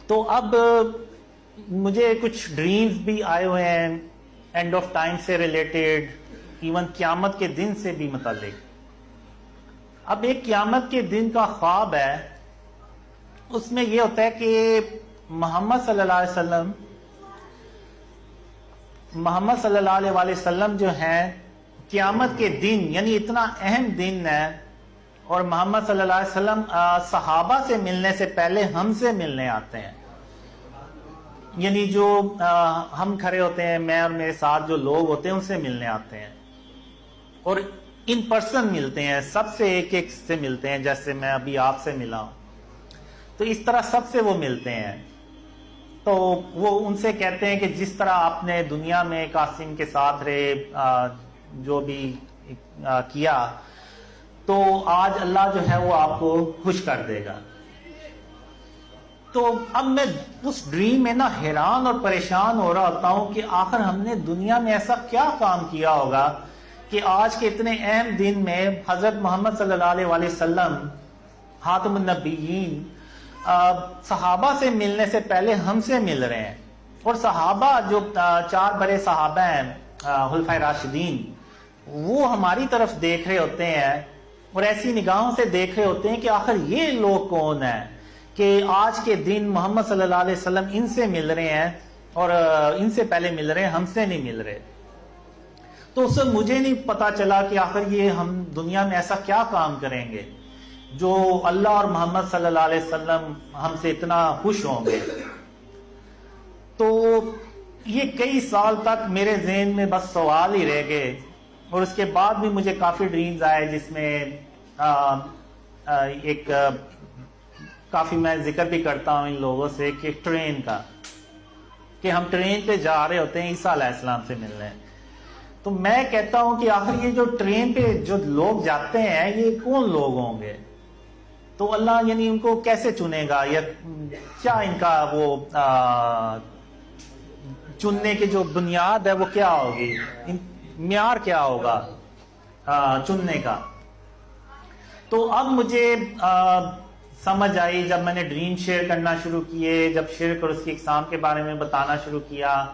تو اب مجھے کچھ ڈریمز بھی آئے ہوئے ہیں اینڈ آف ٹائم سے ریلیٹڈ، ایون قیامت کے دن سے بھی متعلق۔ اب ایک قیامت کے دن کا خواب ہے، اس میں یہ ہوتا ہے کہ محمد صلی اللہ علیہ وسلم جو ہیں قیامت کے دن، یعنی اتنا اہم دن ہے، اور محمد صلی اللہ علیہ وسلم صحابہ سے ملنے سے پہلے ہم سے ملنے آتے ہیں، یعنی جو ہم کھڑے ہوتے ہیں، میں اور میرے ساتھ جو لوگ ہوتے ہیں ان سے ملنے آتے ہیں، اور ان پرسن ملتے ہیں، سب سے ایک ایک سے ملتے ہیں، جیسے میں ابھی آپ سے ملا ہوں، تو اس طرح سب سے وہ ملتے ہیں۔ تو وہ ان سے کہتے ہیں کہ جس طرح آپ نے دنیا میں قاسم کے ساتھ رہے، جو بھی کیا، تو آج اللہ جو ہے وہ آپ کو خوش کر دے گا۔ تو اب میں اس ڈریم میں نا حیران اور پریشان ہو رہا ہوتا ہوں کہ آخر ہم نے دنیا میں ایسا کیا کام کیا ہوگا کہ آج کے اتنے اہم دن میں حضرت محمد صلی اللہ علیہ وسلم خاتم النبیین صحابہ سے ملنے سے پہلے ہم سے مل رہے ہیں، اور صحابہ جو 4 بڑے صحابہ ہیں خلفائے راشدین، وہ ہماری طرف دیکھ رہے ہوتے ہیں اور ایسی نگاہوں سے دیکھ رہے ہوتے ہیں کہ آخر یہ لوگ کون ہیں کہ آج کے دن محمد صلی اللہ علیہ وسلم ان سے مل رہے ہیں، اور ان سے پہلے مل رہے ہیں، ہم سے نہیں مل رہے۔ تو اس سے مجھے نہیں پتا چلا کہ آخر یہ ہم دنیا میں ایسا کیا کام کریں گے جو اللہ اور محمد صلی اللہ علیہ وسلم ہم سے اتنا خوش ہوں گے۔ تو یہ کئی سال تک میرے ذہن میں بس سوال ہی رہ گئے، اور اس کے بعد بھی مجھے کافی ڈریمز آئے، جس میں ایک کافی میں ذکر بھی کرتا ہوں ان لوگوں سے کہ ٹرین کا، کہ ہم ٹرین پہ جا رہے ہوتے ہیں عیسیٰ علیہ السلام سے ملنے۔ تو میں کہتا ہوں کہ آخر یہ جو ٹرین پہ جو لوگ جاتے ہیں یہ کون لوگ ہوں گے؟ تو اللہ یعنی ان کو کیسے چنے گا، یا کیا ان کا وہ چننے کی جو بنیاد ہے وہ کیا ہوگی، معیار کیا ہوگا چننے کا؟ تو اب مجھے سمجھ آئی جب میں نے ڈریم شیئر کرنا شروع کیے، جب شرک اور اس کی اقسام کے بارے میں بتانا شروع کیا،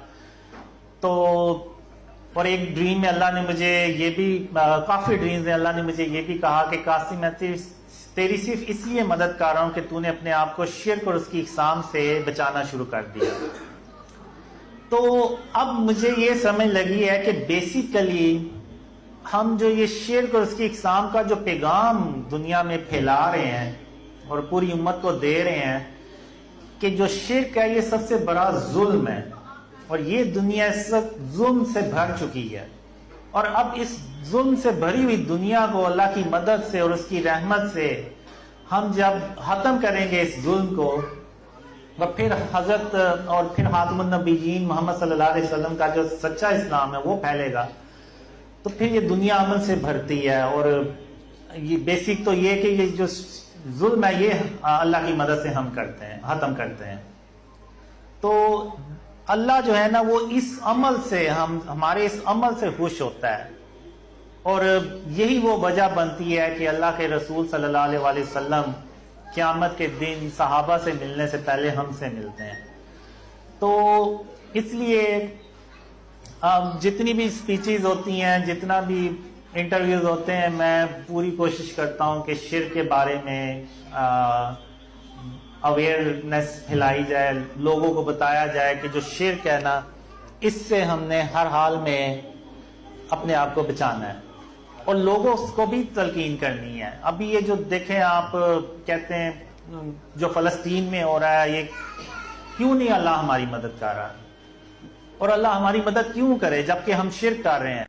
تو اور ایک ڈریم میں اللہ نے مجھے یہ بھی، کافی ڈریمز میں اللہ نے مجھے یہ بھی کہا کہ قاسم میں تیری صرف اس لیے مدد کر رہا ہوں کہ تو نے اپنے آپ کو شرک اور اس کی اقسام سے بچانا شروع کر دیا۔ تو اب مجھے یہ سمجھ لگی ہے کہ بیسیکلی ہم جو یہ شرک اور اس کی اقسام کا جو پیغام دنیا میں پھیلا رہے ہیں اور پوری امت کو دے رہے ہیں کہ جو شرک ہے یہ سب سے بڑا ظلم ہے، اور یہ دنیا اس ظلم سے بھر چکی ہے، اور اب اس ظلم سے بھری ہوئی دنیا کو اللہ کی مدد سے اور اس کی رحمت سے ہم جب ختم کریں گے اس ظلم کو، اور پھر حضرت اور پھر خاتم النبیین محمد صلی اللہ علیہ وسلم کا جو سچا اسلام ہے وہ پھیلے گا، تو پھر یہ دنیا امن سے بھرتی ہے۔ اور یہ بیسک تو یہ کہ یہ جو ظلم ہے یہ اللہ کی مدد سے ہم کرتے ہیں، ختم کرتے ہیں۔ تو اللہ جو ہے نا وہ اس عمل سے ہمارے اس عمل سے خوش ہوتا ہے، اور یہی وہ وجہ بنتی ہے کہ اللہ کے رسول صلی اللہ علیہ وسلم قیامت کے دن صحابہ سے ملنے سے پہلے ہم سے ملتے ہیں۔ تو اس لیے جتنی بھی اسپیچز ہوتی ہیں، جتنا بھی انٹرویوز ہوتے ہیں، میں پوری کوشش کرتا ہوں کہ شرک کے بارے میں اویئرنیس پھیلائی جائے، لوگوں کو بتایا جائے کہ جو شرک ہے نا اس سے ہم نے ہر حال میں اپنے آپ کو بچانا ہے، اور لوگوں کو بھی تلقین کرنی ہے۔ ابھی یہ جو دیکھیں آپ کہتے ہیں جو فلسطین میں ہو رہا ہے، یہ کیوں نہیں اللہ ہماری مدد کر رہا ہے، اور اللہ ہماری مدد کیوں کرے جبکہ ہم شرک کر رہے ہیں؟